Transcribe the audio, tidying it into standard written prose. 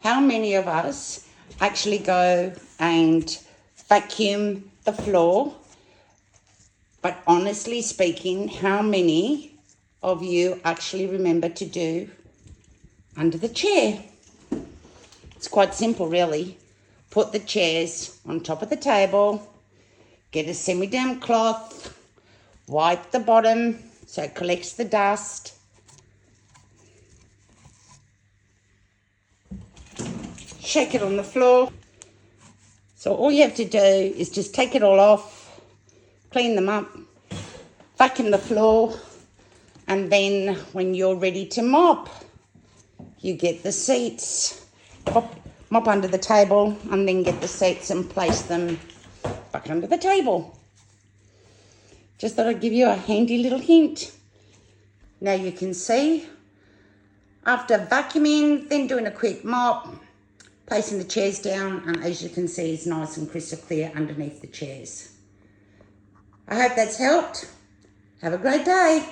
how many of us actually go and vacuum the floor? But honestly speaking, how many of you actually remember to do under the chair? It's quite simple, really. Put the chairs on top of the table, get a semi-damp cloth, wipe the bottom so it collects the dust. Shake it on the floor. So all you have to do is just take it all off, clean them up, vacuum the floor, and then when you're ready to mop, you get the seats, mop under the table, and then get the seats and place them back under the table. Just thought I'd give you a handy little hint. Now you can see, after vacuuming, then doing a quick mop, placing the chairs down, and as you can see, it's nice and crystal clear underneath the chairs. I hope that's helped. Have a great day.